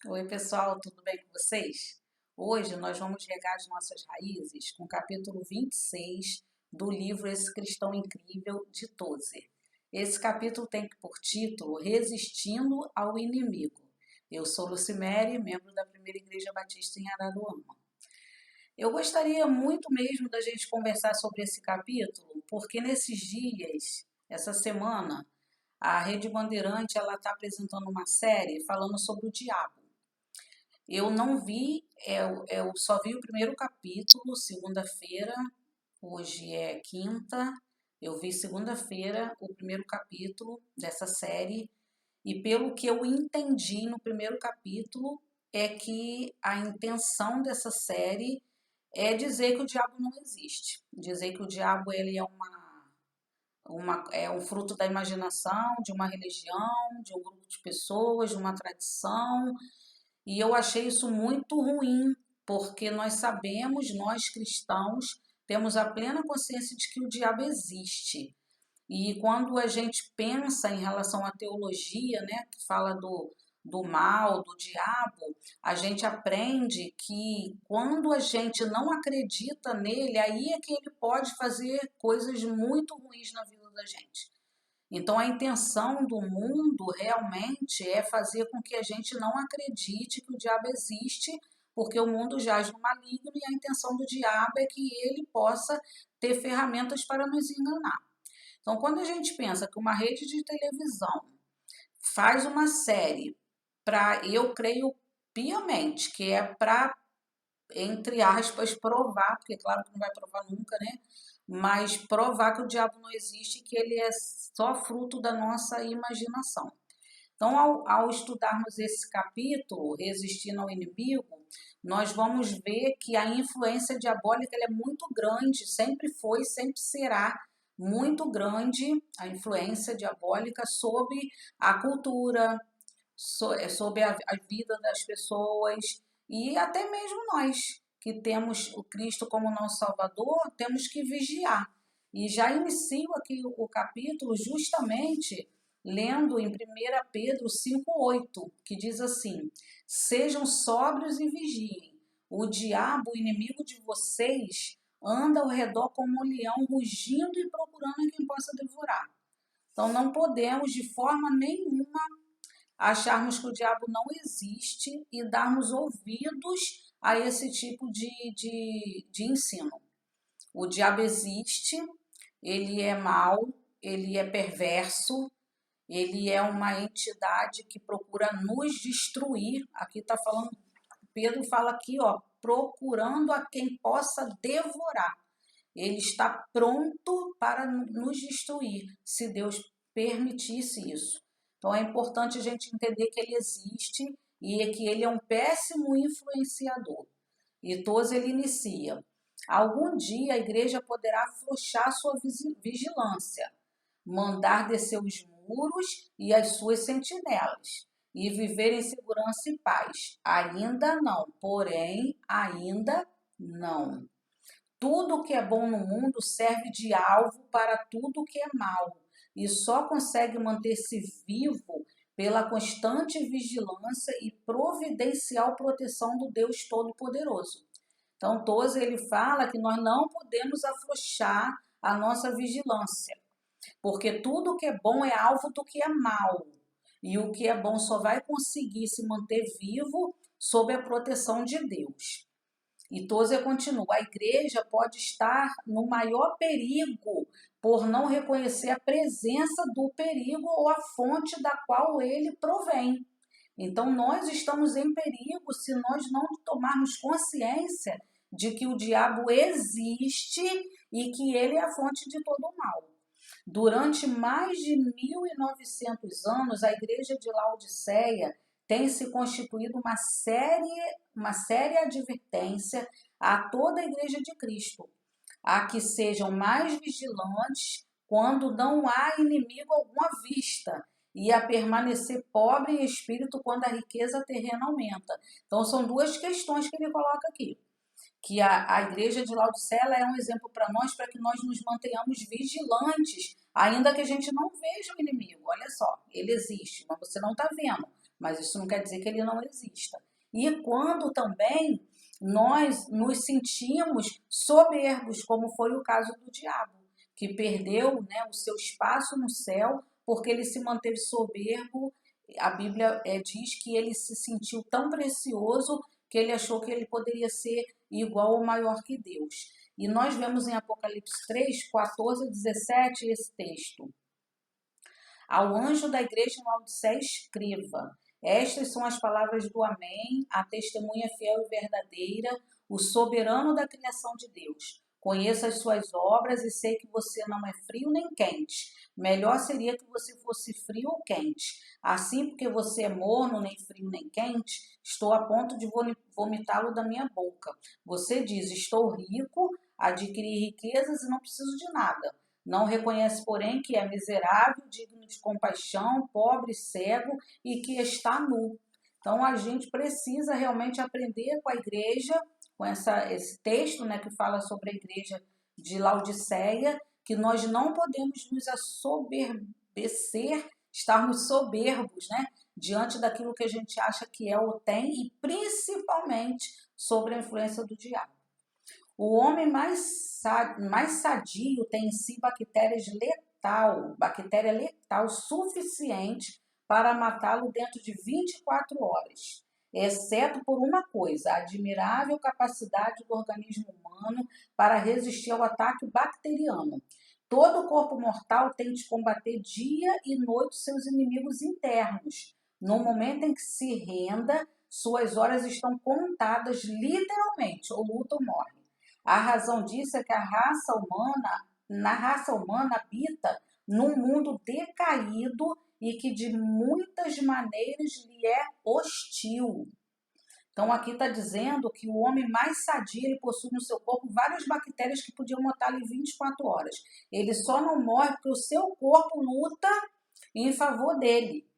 Oi, pessoal, tudo bem com vocês? Hoje nós vamos regar as nossas raízes com o capítulo 26 do livro Esse Cristão Incrível de Tozer. Esse capítulo tem por título Resistindo ao Inimigo. Eu sou Lucimere, membro da Primeira Igreja Batista em Araruama. Eu gostaria muito mesmo da gente conversar sobre esse capítulo, porque nesses dias, essa semana, a Rede Bandeirante está apresentando uma série falando sobre o diabo. Eu não vi, eu só vi o primeiro capítulo, segunda-feira, hoje é quinta, eu vi segunda-feira o primeiro capítulo dessa série, e pelo que eu entendi no primeiro capítulo, é que a intenção dessa série é dizer que o diabo não existe, dizer que o diabo ele é é um fruto da imaginação, de uma religião, de um grupo de pessoas, de uma tradição, e eu achei isso muito ruim, porque nós sabemos, nós cristãos, temos a plena consciência de que o diabo existe. E quando a gente pensa em relação à teologia, né, que fala do mal, do diabo, a gente aprende que quando a gente não acredita nele, aí é que ele pode fazer coisas muito ruins na vida da gente. Então, a intenção do mundo realmente é fazer com que a gente não acredite que o diabo existe, porque o mundo jaz no maligno e a intenção do diabo é que ele possa ter ferramentas para nos enganar. Então, quando a gente pensa que uma rede de televisão faz uma série para, eu creio piamente, que é para, entre aspas, provar, porque claro que não vai provar nunca, né? Mas provar que o diabo não existe, que ele é só fruto da nossa imaginação. Então, ao estudarmos esse capítulo, Resistindo ao Inimigo, nós vamos ver que a influência diabólica é muito grande, sempre foi, sempre será muito grande a influência diabólica sobre a cultura, sobre a vida das pessoas e até mesmo nós, que temos o Cristo como nosso Salvador, temos que vigiar. E já inicio aqui o capítulo justamente lendo em 1 Pedro 5,8, que diz assim: Sejam sóbrios e vigiem. O diabo, o inimigo de vocês, anda ao redor como um leão, rugindo e procurando a quem possa devorar. Então, não podemos de forma nenhuma acharmos que o diabo não existe e darmos ouvidos a esse tipo de ensino. O diabo existe, ele é mau, ele é perverso, ele é uma entidade que procura nos destruir. Aqui está falando, Pedro fala aqui, ó, procurando a quem possa devorar. Ele está pronto para nos destruir, se Deus permitisse isso. Então é importante a gente entender que ele existe e que ele é um péssimo influenciador. E todos ele inicia. Algum dia a igreja poderá afrouxar sua vigilância, mandar descer os muros e as suas sentinelas, e viver em segurança e paz. Ainda não, porém, ainda não. Tudo que é bom no mundo serve de alvo para tudo que é mal, e só consegue manter-se vivo pela constante vigilância e providencial proteção do Deus Todo-Poderoso. Então, Tozer ele fala que nós não podemos afrouxar a nossa vigilância, porque tudo que é bom é alvo do que é mal, e o que é bom só vai conseguir se manter vivo sob a proteção de Deus. E Tozer continua: a igreja pode estar no maior perigo por não reconhecer a presença do perigo ou a fonte da qual ele provém. Então, nós estamos em perigo se nós não tomarmos consciência de que o diabo existe e que ele é a fonte de todo o mal. Durante mais de 1900 anos, a igreja de Laodiceia tem se constituído uma séria advertência a toda a igreja de Cristo, a que sejam mais vigilantes quando não há inimigo algum à vista, e a permanecer pobre em espírito quando a riqueza terrena aumenta. Então, são duas questões que ele coloca aqui. Que a igreja de Laodiceia é um exemplo para que nós nos mantenhamos vigilantes, ainda que a gente não veja o inimigo. Olha só, ele existe, mas você não está vendo. mas isso não quer dizer que ele não exista. E quando também nós nos sentimos soberbos, como foi o caso do diabo, que perdeu, né, o seu espaço no céu porque ele se manteve soberbo. A Bíblia diz que ele se sentiu tão precioso que ele achou que ele poderia ser igual ou maior que Deus. E nós vemos em Apocalipse 3, 14 e 17 esse texto. Ao anjo da igreja em Laodiceia escreva: estas são as palavras do Amém, a testemunha fiel e verdadeira, o soberano da criação de Deus. Conheço as suas obras e sei que você não é frio nem quente. Melhor seria que você fosse frio ou quente. Assim, porque você é morno, nem frio nem quente, estou a ponto de vomitá-lo da minha boca. Você diz: estou rico, adquiri riquezas e não preciso de nada. Não reconhece, porém, que é miserável, digno de compaixão, pobre, cego e que está nu. Então, a gente precisa realmente aprender com a igreja, com esse texto, né, que fala sobre a igreja de Laodiceia, que nós não podemos nos assoberbecer, estarmos soberbos, né, diante daquilo que a gente acha que é ou tem, e principalmente sobre a influência do diabo. O homem mais sadio tem em si bactéria letal suficiente para matá-lo dentro de 24 horas, exceto por uma coisa: a admirável capacidade do organismo humano para resistir ao ataque bacteriano. Todo corpo mortal tem de combater dia e noite seus inimigos internos. No momento em que se renda, suas horas estão contadas literalmente, ou luta ou morre. A razão disso é que na raça humana habita num mundo decaído e que de muitas maneiras lhe é hostil. Então aqui está dizendo que o homem mais sadio, ele possui no seu corpo várias bactérias que podiam matá-lo em 24 horas. Ele só não morre porque o seu corpo luta em favor dele.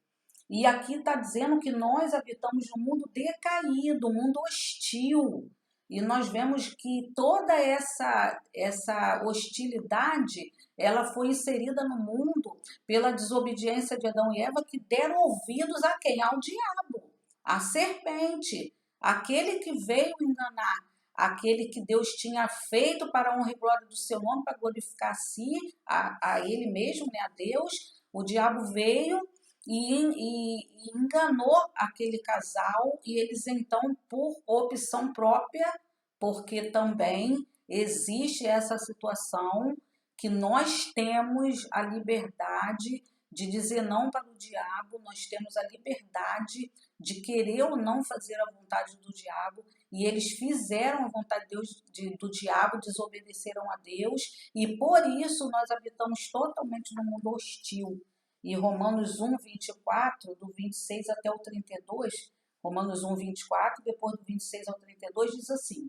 E aqui está dizendo que nós habitamos num mundo decaído, um mundo hostil. E nós vemos que toda essa hostilidade, ela foi inserida no mundo pela desobediência de Adão e Eva, que deram ouvidos a quem? Ao diabo, à serpente, aquele que veio enganar, aquele que Deus tinha feito para a honra e glória do seu nome, para glorificar a si, a ele mesmo, né, a Deus. O diabo veio e enganou aquele casal, e eles então, por opção própria, porque também existe essa situação que nós temos a liberdade de dizer não para o diabo, nós temos a liberdade de querer ou não fazer a vontade do diabo, e eles fizeram a vontade de Deus, do diabo, desobedeceram a Deus, e por isso nós habitamos totalmente num mundo hostil. E Romanos 1, 24, do 26 até o 32, Romanos 1, 24, depois do 26 ao 32, diz assim: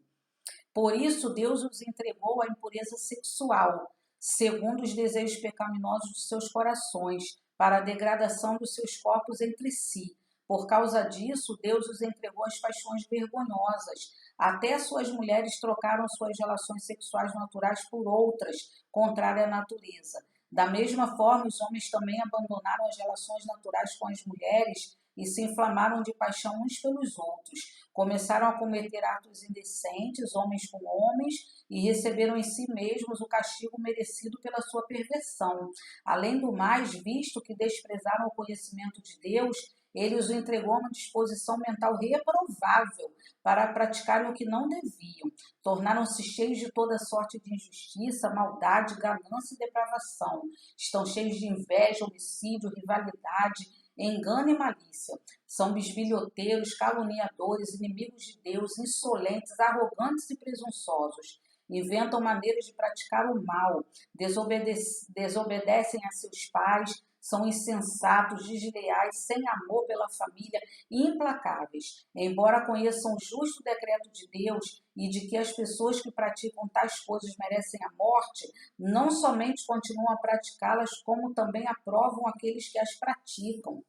por isso Deus os entregou à impureza sexual, segundo os desejos pecaminosos dos seus corações, para a degradação dos seus corpos entre si. Por causa disso, Deus os entregou às paixões vergonhosas. Até suas mulheres trocaram suas relações sexuais naturais por outras, contrárias à natureza. Da mesma forma, os homens também abandonaram as relações naturais com as mulheres e se inflamaram de paixão uns pelos outros. Começaram a cometer atos indecentes, homens com homens, e receberam em si mesmos o castigo merecido pela sua perversão. Além do mais, visto que desprezaram o conhecimento de Deus, ele os entregou a uma disposição mental reprovável para praticarem o que não deviam. Tornaram-se cheios de toda sorte de injustiça, maldade, ganância e depravação. Estão cheios de inveja, homicídio, rivalidade, engano e malícia. São bisbilhoteiros, caluniadores, inimigos de Deus, insolentes, arrogantes e presunçosos. Inventam maneiras de praticar o mal, desobedecem a seus pais, são insensatos, desleais, sem amor pela família, implacáveis. Embora conheçam o justo decreto de Deus e de que as pessoas que praticam tais coisas merecem a morte, não somente continuam a praticá-las, como também aprovam aqueles que as praticam.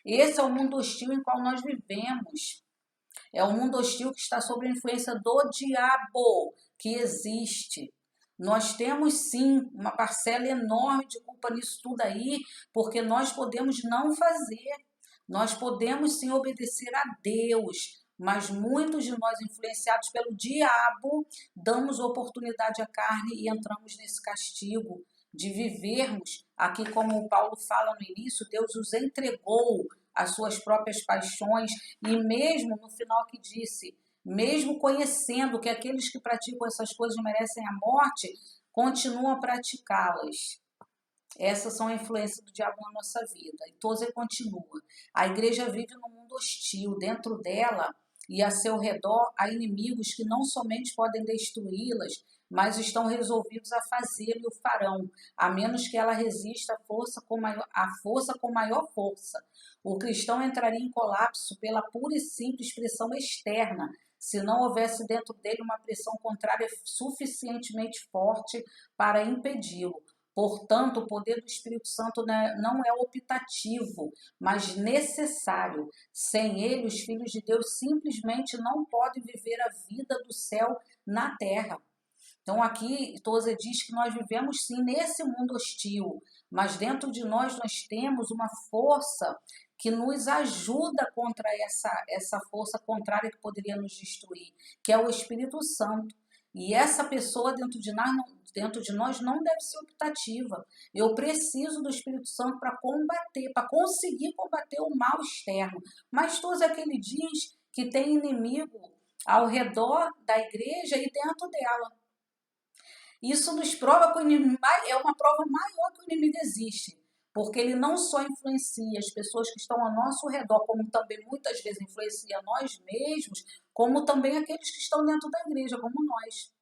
Esse é o mundo hostil em qual nós vivemos. É o mundo hostil que está sob a influência do diabo, que existe. Nós temos sim uma parcela enorme de culpa nisso tudo aí, porque nós podemos não fazer. Nós podemos sim obedecer a Deus, mas muitos de nós, influenciados pelo diabo, damos oportunidade à carne e entramos nesse castigo de vivermos aqui, como o Paulo fala no início, Deus os entregou às suas próprias paixões, e mesmo no final que disse, mesmo conhecendo que aqueles que praticam essas coisas merecem a morte, continuam a praticá-las. Essas são a influência do diabo na nossa vida. E Tozer continua. A igreja vive num mundo hostil. Dentro dela e a seu redor há inimigos que não somente podem destruí-las, mas estão resolvidos a fazê-lo e o farão, a menos que ela resista à força com maior força. O cristão entraria em colapso pela pura e simples pressão externa, se não houvesse dentro dele uma pressão contrária suficientemente forte para impedi-lo. Portanto, o poder do Espírito Santo não é optativo, mas necessário. Sem ele, os filhos de Deus simplesmente não podem viver a vida do céu na terra. Então, aqui, Tozer diz que nós vivemos sim nesse mundo hostil, mas dentro de nós temos uma força que nos ajuda contra essa força contrária que poderia nos destruir, que é o Espírito Santo. E essa pessoa dentro de nós não deve ser optativa. Eu preciso do Espírito Santo para combater, para conseguir combater o mal externo. Mas Tozer é que ele diz que tem inimigo ao redor da igreja e dentro dela. Isso nos prova que o inimigo é uma prova maior que o inimigo existe, porque ele não só influencia as pessoas que estão ao nosso redor, como também muitas vezes influencia nós mesmos, como também aqueles que estão dentro da igreja, como nós.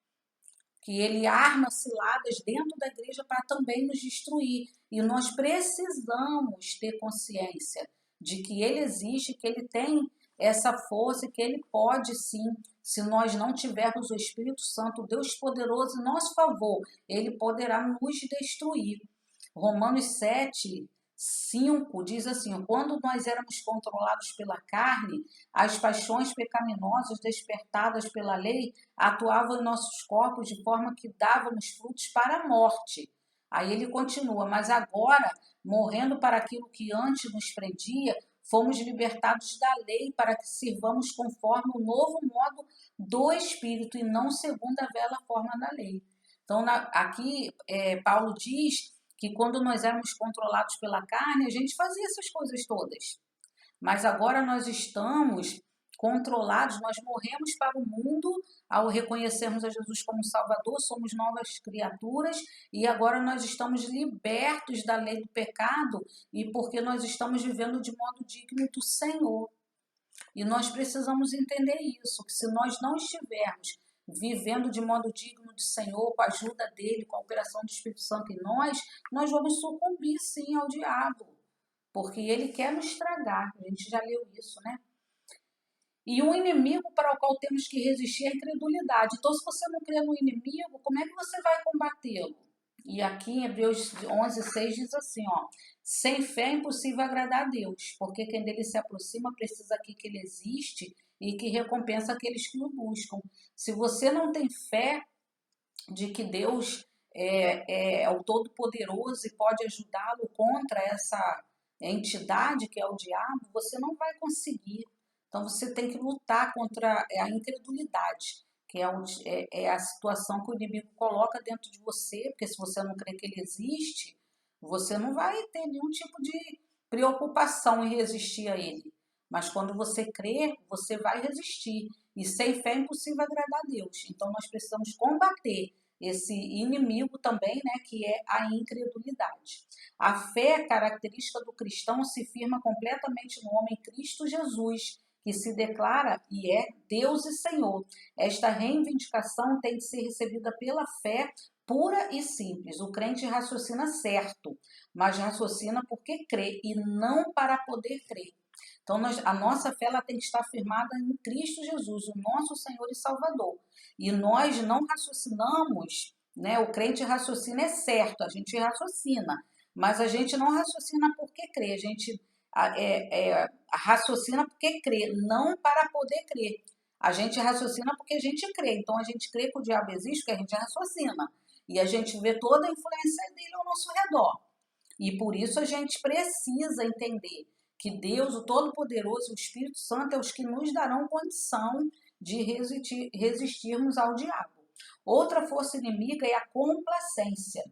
Que ele arma ciladas dentro da igreja para também nos destruir. E nós precisamos ter consciência de que ele existe, que ele tem essa força e que ele pode sim, se nós não tivermos o Espírito Santo, Deus poderoso em nosso favor, ele poderá nos destruir. Romanos 7:5 diz assim: quando nós éramos controlados pela carne, as paixões pecaminosas despertadas pela lei atuavam em nossos corpos de forma que dávamos frutos para a morte. Aí ele continua: mas agora, morrendo para aquilo que antes nos prendia, fomos libertados da lei para que sirvamos conforme o novo modo do Espírito e não segundo a velha forma da lei. Então, aqui Paulo diz que quando nós éramos controlados pela carne, a gente fazia essas coisas todas. Mas agora nós estamos controlados, nós morremos para o mundo ao reconhecermos a Jesus como Salvador, somos novas criaturas e agora nós estamos libertos da lei do pecado e porque nós estamos vivendo de modo digno do Senhor. E nós precisamos entender isso, que se nós não estivermos vivendo de modo digno do Senhor, com a ajuda dele, com a operação do Espírito Santo em nós vamos sucumbir sim ao diabo, porque ele quer nos estragar. A gente já leu isso, né? E um inimigo para o qual temos que resistir é a incredulidade. Então, se você não crê no inimigo, como é que você vai combatê-lo? E aqui em Hebreus 11:6 diz assim, ó: sem fé é impossível agradar a Deus, porque quem dele se aproxima precisa aqui que ele existe e que recompensa aqueles que o buscam. Se você não tem fé de que Deus é o Todo-Poderoso e pode ajudá-lo contra essa entidade que é o diabo, você não vai conseguir. Então você tem que lutar contra a incredulidade, que é a situação que o inimigo coloca dentro de você, porque se você não crê que ele existe, você não vai ter nenhum tipo de preocupação em resistir a ele. Mas quando você crê, você vai resistir. E sem fé é impossível agradar a Deus. Então nós precisamos combater esse inimigo também, né, que é a incredulidade. A fé, característica do cristão, se firma completamente no homem Cristo Jesus, que se declara e é Deus e Senhor. Esta reivindicação tem de ser recebida pela fé pura e simples. O crente raciocina certo, mas raciocina porque crê e não para poder crer. Então, a nossa fé ela tem que estar firmada em Cristo Jesus, o nosso Senhor e Salvador. E nós não raciocinamos, né? O crente raciocina é certo, a gente raciocina, mas a gente não raciocina porque crê, a gente raciocina porque crê, não para poder crer. A gente raciocina porque a gente crê, então a gente crê que o diabo existe, porque a gente raciocina. E a gente vê toda a influência dele ao nosso redor. E por isso a gente precisa entender que Deus, o Todo-Poderoso e o Espírito Santo é os que nos darão condição de resistirmos ao diabo. Outra força inimiga é a complacência.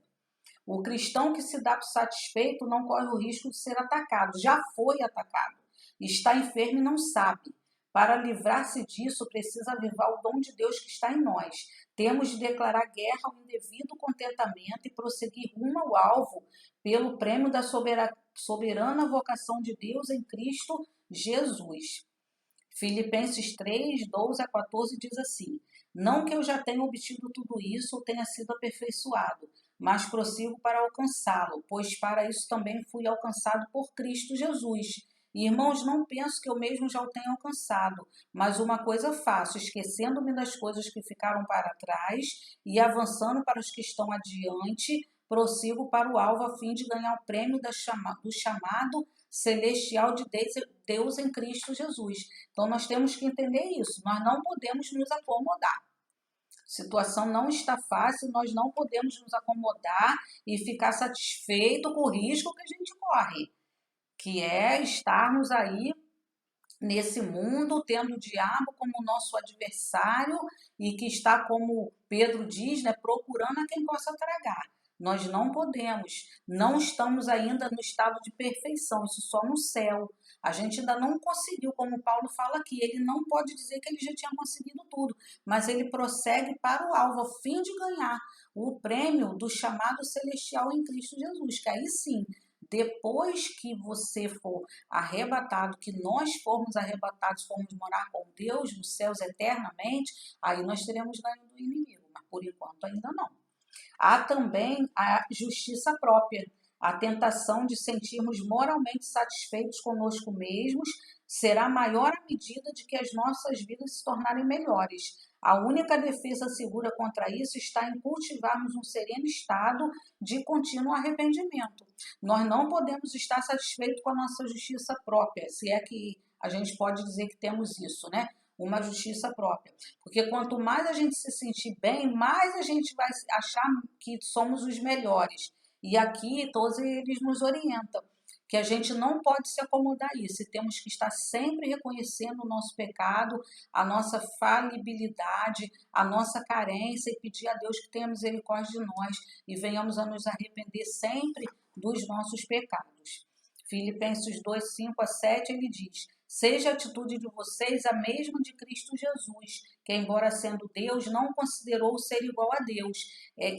O cristão que se dá por satisfeito não corre o risco de ser atacado, já foi atacado, está enfermo e não sabe. Para livrar-se disso, precisa avivar o dom de Deus que está em nós. Temos de declarar guerra ao indevido contentamento e prosseguir rumo ao alvo pelo prêmio da soberana vocação de Deus em Cristo Jesus. Filipenses 3, 12 a 14 diz assim: não que eu já tenha obtido tudo isso ou tenha sido aperfeiçoado, mas prossigo para alcançá-lo, pois para isso também fui alcançado por Cristo Jesus. Irmãos, não penso que eu mesmo já o tenha alcançado, mas uma coisa faço, esquecendo-me das coisas que ficaram para trás e avançando para os que estão adiante, prossigo para o alvo a fim de ganhar o prêmio do chamado celestial de Deus em Cristo Jesus. Então nós temos que entender isso, nós não podemos nos acomodar. A situação não está fácil, nós não podemos nos acomodar e ficar satisfeito com o risco que a gente corre, que é estarmos aí nesse mundo tendo o diabo como nosso adversário e que está, como Pedro diz, né, procurando a quem possa tragar. Nós não podemos, não estamos ainda no estado de perfeição, isso só no céu. A gente ainda não conseguiu, como Paulo fala aqui, ele não pode dizer que ele já tinha conseguido tudo, mas ele prossegue para o alvo, a fim de ganhar o prêmio do chamado celestial em Cristo Jesus, que aí sim, depois que você for arrebatado, que nós formos arrebatados, formos morar com Deus nos céus eternamente, aí nós teremos ganho do inimigo, mas por enquanto ainda não. Há também a justiça própria, a tentação de sentirmos moralmente satisfeitos conosco mesmos será maior à medida de que as nossas vidas se tornarem melhores. A única defesa segura contra isso está em cultivarmos um sereno estado de contínuo arrependimento. Nós não podemos estar satisfeitos com a nossa justiça própria, se é que a gente pode dizer que temos isso, né? Uma justiça própria. Porque quanto mais a gente se sentir bem, mais a gente vai achar que somos os melhores. E aqui todos eles nos orientam, que a gente não pode se acomodar a isso, e temos que estar sempre reconhecendo o nosso pecado, a nossa falibilidade, a nossa carência e pedir a Deus que tenha misericórdia de nós e venhamos a nos arrepender sempre dos nossos pecados. Filipenses 2, 5 a 7, ele diz: seja a atitude de vocês a mesma de Cristo Jesus, que embora sendo Deus, não considerou ser igual a Deus,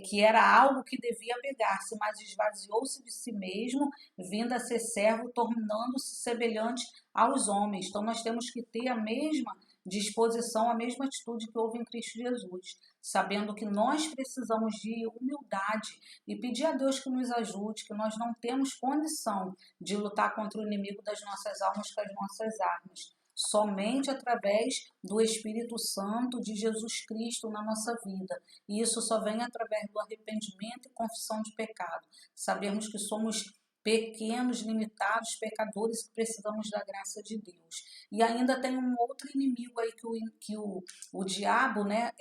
que era algo que devia pegar-se, mas esvaziou-se de si mesmo, vindo a ser servo, tornando-se semelhante aos homens. Então nós temos que ter a mesma disposição, a mesma atitude que houve em Cristo Jesus, sabendo que nós precisamos de humildade e pedir a Deus que nos ajude, que nós não temos condição de lutar contra o inimigo das nossas almas com as nossas armas, somente através do Espírito Santo de Jesus Cristo na nossa vida. E isso só vem através do arrependimento e confissão de pecado. Sabemos que somos pequenos, limitados, pecadores que precisamos da graça de Deus. E ainda tem um outro inimigo aí que o diabo, né,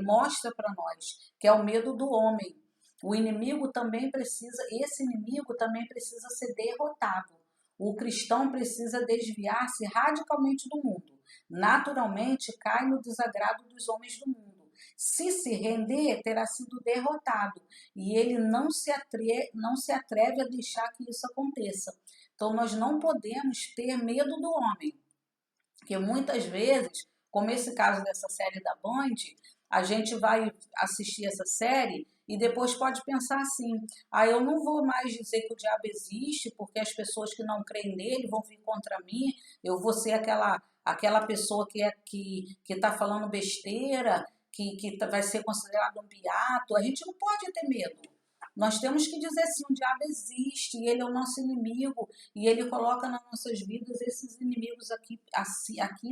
mostra para nós, que é o medo do homem. Esse inimigo também precisa ser derrotado. O cristão precisa desviar-se radicalmente do mundo. Naturalmente, cai no desagrado dos homens do mundo. Se render, terá sido derrotado. E ele não se atreve a deixar que isso aconteça. Então, nós não podemos ter medo do homem. Porque muitas vezes, como esse caso dessa série da Band, a gente vai assistir essa série e depois pode pensar assim: eu não vou mais dizer que o diabo existe, porque as pessoas que não creem nele vão vir contra mim, eu vou ser aquela pessoa que está falando besteira, que vai ser considerado um beato. A gente não pode ter medo. Nós temos que dizer assim: o diabo existe, e ele é o nosso inimigo, e ele coloca nas nossas vidas esses inimigos aqui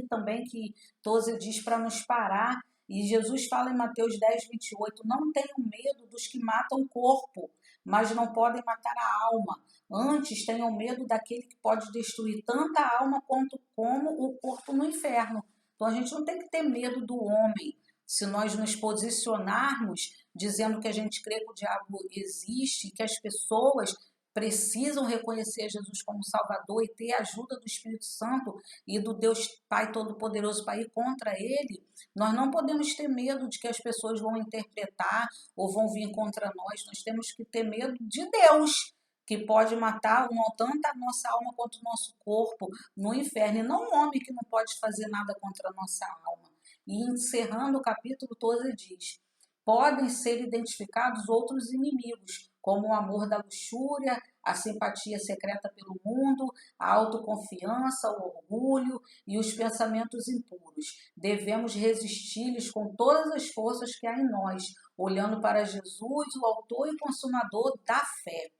também, que Tozer diz para nos parar. E Jesus fala em Mateus 10, 28, não tenham medo dos que matam o corpo, mas não podem matar a alma. Antes, tenham medo daquele que pode destruir tanto a alma quanto como o corpo no inferno. Então, a gente não tem que ter medo do homem. Se nós nos posicionarmos dizendo que a gente crê que o diabo existe, que as pessoas precisam reconhecer Jesus como Salvador e ter a ajuda do Espírito Santo e do Deus Pai Todo-Poderoso para ir contra ele, nós não podemos ter medo de que as pessoas vão interpretar ou vão vir contra nós temos que ter medo de Deus, que pode matar tanto a nossa alma quanto o nosso corpo no inferno, e não um homem que não pode fazer nada contra a nossa alma. E encerrando o capítulo 12 diz: podem ser identificados outros inimigos, como o amor da luxúria, a simpatia secreta pelo mundo, a autoconfiança, o orgulho e os pensamentos impuros. Devemos resistir-lhes com todas as forças que há em nós, olhando para Jesus, o autor e consumador da fé.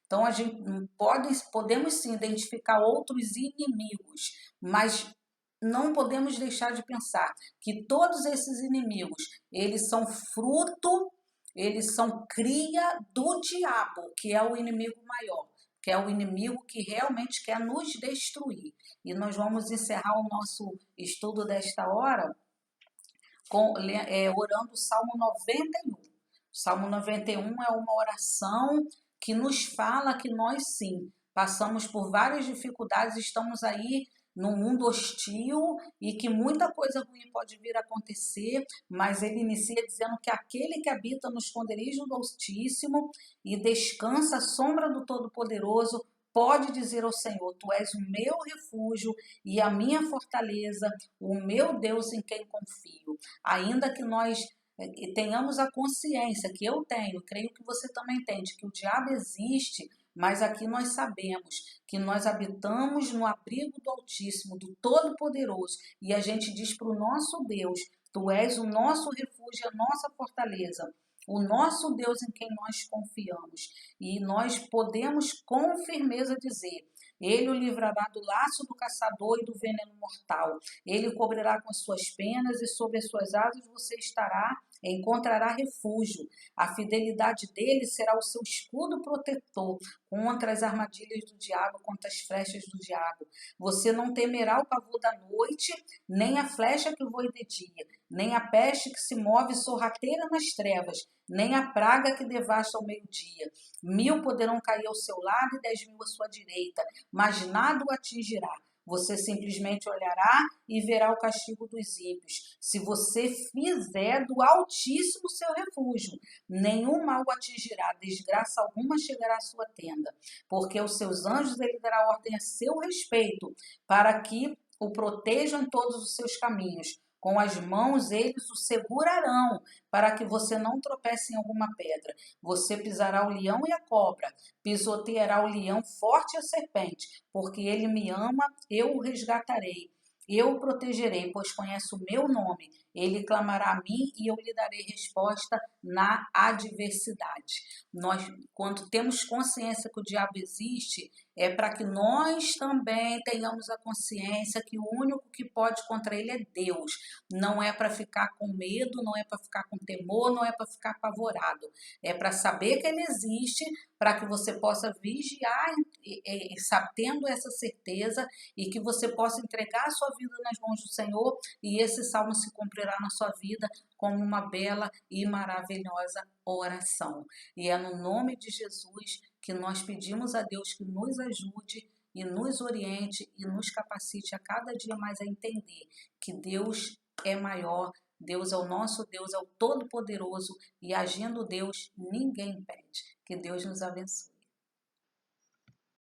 Então, a gente podemos sim identificar outros inimigos, mas não podemos deixar de pensar que todos esses inimigos, eles são fruto, eles são cria do diabo, que é o inimigo maior, que é o inimigo que realmente quer nos destruir. E nós vamos encerrar o nosso estudo desta hora orando o Salmo 91. O Salmo 91 é uma oração que nos fala que nós sim passamos por várias dificuldades, estamos aí num mundo hostil e que muita coisa ruim pode vir a acontecer, mas ele inicia dizendo que aquele que habita no esconderijo do Altíssimo e descansa à sombra do Todo-Poderoso pode dizer ao Senhor: tu és o meu refúgio e a minha fortaleza, o meu Deus em quem confio. Ainda que nós tenhamos a consciência, que eu tenho, creio que você também tem, de que o diabo existe, mas aqui nós sabemos que nós habitamos no abrigo do Altíssimo, do Todo-Poderoso, e a gente diz para o nosso Deus: tu és o nosso refúgio, a nossa fortaleza, o nosso Deus em quem nós confiamos. E nós podemos com firmeza dizer: ele o livrará do laço do caçador e do veneno mortal. Ele o cobrirá com as suas penas e sobre as suas asas você encontrará refúgio. A fidelidade dele será o seu escudo protetor contra as armadilhas do diabo, contra as flechas do diabo. Você não temerá o pavor da noite, nem a flecha que voa de dia, nem a peste que se move sorrateira nas trevas, nem a praga que devasta ao meio-dia. 1000 poderão cair ao seu lado e 10.000 à sua direita, mas nada o atingirá. Você simplesmente olhará e verá o castigo dos ímpios. Se você fizer do Altíssimo seu refúgio, nenhum mal o atingirá, desgraça alguma chegará à sua tenda, porque os seus anjos ele dará ordem a seu respeito, para que o protejam em todos os seus caminhos. Com as mãos eles o segurarão, para que você não tropece em alguma pedra. Você pisará o leão e a cobra, pisoteará o leão forte e a serpente, porque ele me ama, eu o resgatarei. Eu o protegerei, pois conhece o meu nome. Ele clamará a mim e eu lhe darei resposta na adversidade. Nós, quando temos consciência que o diabo existe, é para que nós também tenhamos a consciência que o único que pode contra ele é Deus. Não é para ficar com medo, não é para ficar com temor, não é para ficar apavorado. É para saber que ele existe, para que você possa vigiar, tendo essa certeza, e que você possa entregar a sua vida nas mãos do Senhor, e esse salmo se cumprirá na sua vida como uma bela e maravilhosa oração. E é no nome de Jesus que nós pedimos a Deus que nos ajude e nos oriente e nos capacite a cada dia mais a entender que Deus é maior, Deus é o nosso Deus, é o Todo-Poderoso, e agindo Deus, ninguém impede. Que Deus nos abençoe.